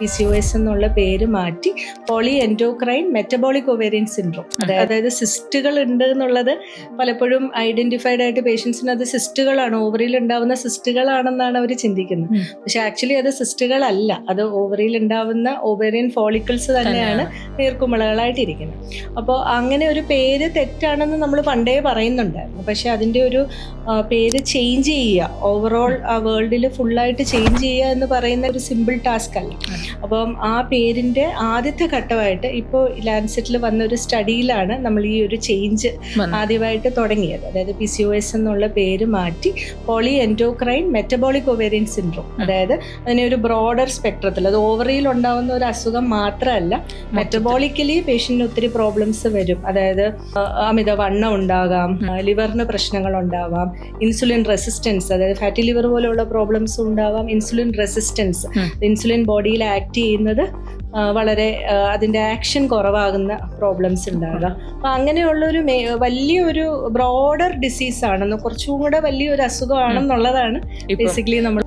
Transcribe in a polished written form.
PCOS എന്നുള്ള പേര് മാറ്റി poly endocrine metabolic ovarian syndrome, അതായത് സിസ്റ്റുകൾ ഉണ്ട് എന്നുള്ളത് പലപ്പോഴും ഐഡന്റിഫൈഡ് ആയിട്ട് പേഷ്യൻസിന് അത് സിസ്റ്റുകളാണ്, ഓവറിയിൽ ഉണ്ടാവുന്ന സിസ്റ്റുകളാണെന്നാണ് അവർ ചിന്തിക്കുന്നത്. പക്ഷെ ആക്ച്വലി അത് സിസ്റ്റുകളല്ല, അത് ഓവറിയിൽ ഉണ്ടാവുന്ന ഓവേറിയൻ ഫോളിക്കിൾസ് തന്നെയാണ് നീർക്കുമിളകളായിട്ടിരിക്കുന്നത്. അപ്പോൾ അങ്ങനെ ഒരു പേര് തെറ്റാണെന്ന് നമ്മൾ പണ്ടേ പറയുന്നുണ്ടായിരുന്നു. പക്ഷെ അതിൻ്റെ ഒരു പേര് ചേഞ്ച് ചെയ്യുക, ഓവറോൾ ആ വേൾഡിൽ ഫുള്ളായിട്ട് ചേഞ്ച് ചെയ്യുക എന്ന് പറയുന്ന ഒരു സിമ്പിൾ ടാസ്ക് അല്ല. അപ്പം ആ പേരിൻ്റെ ആദ്യത്തെ ഘട്ടമായിട്ട് ഇപ്പോൾ ലാൻസെറ്റിൽ വന്ന ഒരു സ്റ്റഡിയിലാണ് നമ്മൾ ഈ ഒരു ചേഞ്ച് ആദ്യമായിട്ട് തുടങ്ങിയത്. അതായത് PCOS എന്നുള്ള പേര് മാറ്റി poly endocrine metabolic ovarian syndrome, അതായത് അതിനെ ഒരു ബ്രോഡർ സ്പെക്ട്രത്തിൽ, അത് ഓവറിയിൽ ഉണ്ടാകുന്ന ഒരു അസുഖം മാത്രമല്ല, മെറ്റബോളിക്കലി പേഷ്യന്റിന് ഒത്തിരി പ്രോബ്ലംസ് വരും. അതായത് അമിതവണ്ണം ഉണ്ടാകാം, ലിവറിന് പ്രശ്നങ്ങൾ ഉണ്ടാവാം, ഇൻസുലിൻ റെസിസ്റ്റൻസ്, അതായത് ഫാറ്റി ലിവർ പോലെയുള്ള പ്രോബ്ലംസ് ഉണ്ടാവാം, ഇൻസുലിൻ റെസിസ്റ്റൻസ്, ഇൻസുലിൻ ബോഡിയിൽ ആക്ട് ചെയ്യുന്നത് വളരെ അതിൻ്റെ ആക്ഷൻ കുറവാകുന്ന പ്രോബ്ലംസ് ഉണ്ടാകാം. അപ്പം അങ്ങനെയുള്ളൊരു വലിയൊരു ബ്രോഡർ ഡിസീസ് ആണെന്ന്, കുറച്ചും കൂടെ വലിയൊരു അസുഖമാണെന്നുള്ളതാണ് ബേസിക്കലി നമ്മൾ